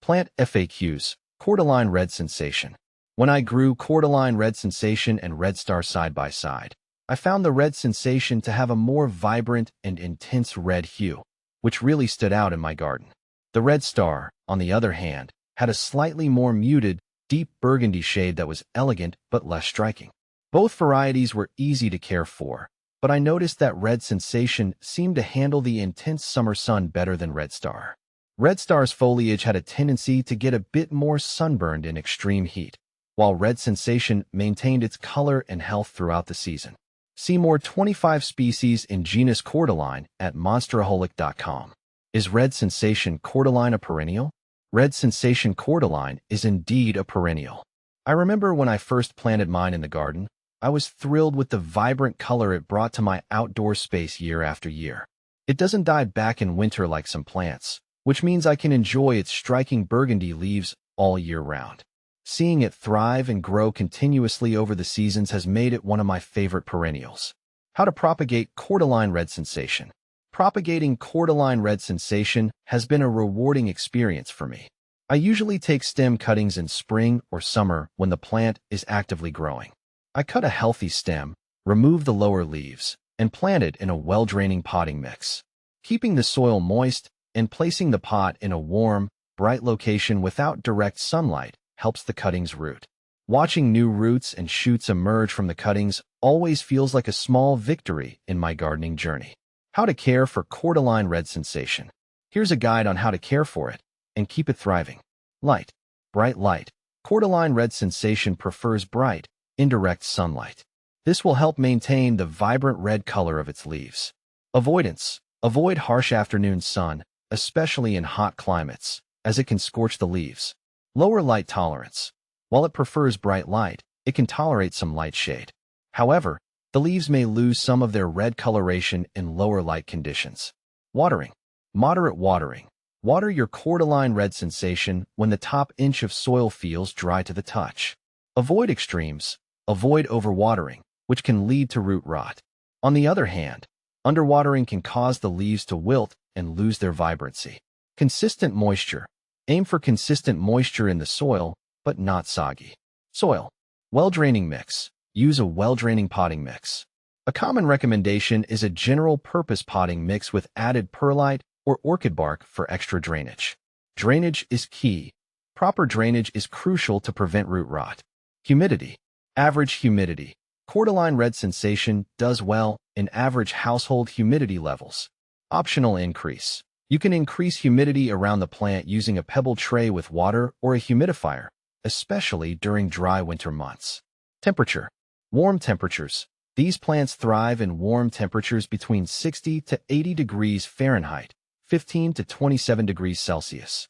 Plant FAQs, Cordyline Red Sensation. When I grew Cordyline Red Sensation and Red Star side by side, I found the Red Sensation to have a more vibrant and intense red hue, which really stood out in my garden. The Red Star, on the other hand, had a slightly more muted, deep burgundy shade that was elegant but less striking. Both varieties were easy to care for, but I noticed that Red Sensation seemed to handle the intense summer sun better than Red Star. Red Star's foliage had a tendency to get a bit more sunburned in extreme heat, while Red Sensation maintained its color and health throughout the season. See more 25 species in genus Cordyline at monsteraholic.com. Is Red Sensation Cordyline a perennial? Red Sensation Cordyline is indeed a perennial. I remember when I first planted mine in the garden, I was thrilled with the vibrant color it brought to my outdoor space year after year. It doesn't die back in winter like some plants, which means I can enjoy its striking burgundy leaves all year round. Seeing it thrive and grow continuously over the seasons has made it one of my favorite perennials. How to propagate Cordyline Red Sensation. Propagating Cordyline Red Sensation has been a rewarding experience for me. I usually take stem cuttings in spring or summer when the plant is actively growing. I cut a healthy stem, remove the lower leaves, and plant it in a well-draining potting mix. Keeping the soil moist and placing the pot in a warm, bright location without direct sunlight helps the cuttings root. Watching new roots and shoots emerge from the cuttings always feels like a small victory in my gardening journey. How to care for Cordyline Red Sensation. Here's a guide on how to care for it and keep it thriving. Light. Bright light. Cordyline Red Sensation prefers bright, indirect sunlight. This will help maintain the vibrant red color of its leaves. Avoidance. Avoid harsh afternoon sun, especially in hot climates, as it can scorch the leaves. Lower light tolerance. While it prefers bright light, it can tolerate some light shade. However, the leaves may lose some of their red coloration in lower light conditions. Watering. Moderate watering. Water your Cordyline Red Sensation when the top inch of soil feels dry to the touch. Avoid extremes. Avoid overwatering, which can lead to root rot. On the other hand, underwatering can cause the leaves to wilt and lose their vibrancy. Consistent moisture. Aim for consistent moisture in the soil, but not soggy. Soil. Well-draining mix. Use a well-draining potting mix. A common recommendation is a general-purpose potting mix with added perlite or orchid bark for extra drainage. Drainage is key. Proper drainage is crucial to prevent root rot. Humidity. Average humidity. Cordyline Red Sensation does well in average household humidity levels. Optional increase. You can increase humidity around the plant using a pebble tray with water or a humidifier, especially during dry winter months. Temperature. Warm temperatures. These plants thrive in warm temperatures between 60 to 80 degrees Fahrenheit, 15 to 27 degrees Celsius.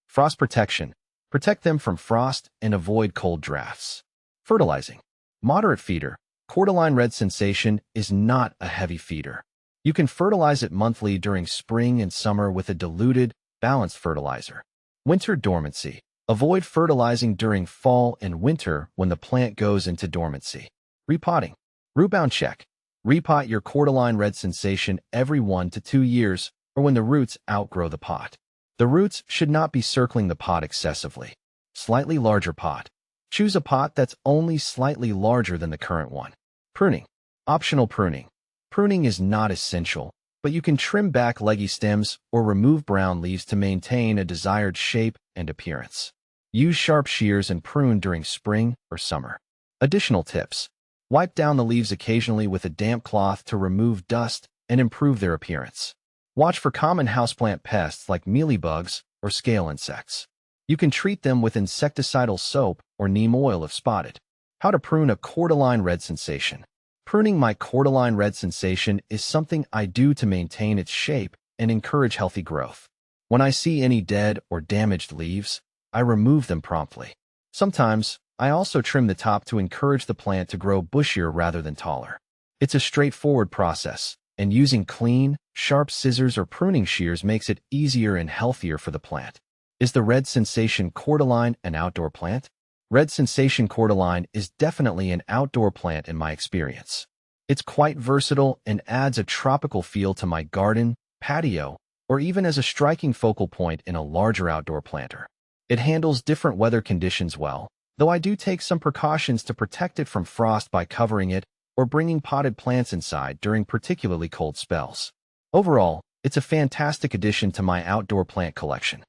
Frost protection. Protect them from frost and avoid cold drafts. Fertilizing. Moderate feeder. Cordyline Red Sensation is not a heavy feeder. You can fertilize it monthly during spring and summer with a diluted, balanced fertilizer. Winter dormancy. Avoid fertilizing during fall and winter when the plant goes into dormancy. Repotting. Rootbound check. Repot your Cordyline Red Sensation every 1 to 2 years or when the roots outgrow the pot. The roots should not be circling the pot excessively. Slightly larger pot. Choose a pot that's only slightly larger than the current one. Pruning. Optional pruning. Pruning is not essential, but you can trim back leggy stems or remove brown leaves to maintain a desired shape and appearance. Use sharp shears and prune during spring or summer. Additional tips. Wipe down the leaves occasionally with a damp cloth to remove dust and improve their appearance. Watch for common houseplant pests like mealybugs or scale insects. You can treat them with insecticidal soap or neem oil if spotted. How to prune a Cordyline Red Sensation. Pruning my Cordyline Red Sensation is something I do to maintain its shape and encourage healthy growth. When I see any dead or damaged leaves, I remove them promptly. Sometimes, I also trim the top to encourage the plant to grow bushier rather than taller. It's a straightforward process, and using clean, sharp scissors or pruning shears makes it easier and healthier for the plant. Is the Red Sensation Cordyline an outdoor plant? Red Sensation Cordyline is definitely an outdoor plant in my experience. It's quite versatile and adds a tropical feel to my garden, patio, or even as a striking focal point in a larger outdoor planter. It handles different weather conditions well, though I do take some precautions to protect it from frost by covering it or bringing potted plants inside during particularly cold spells. Overall, it's a fantastic addition to my outdoor plant collection.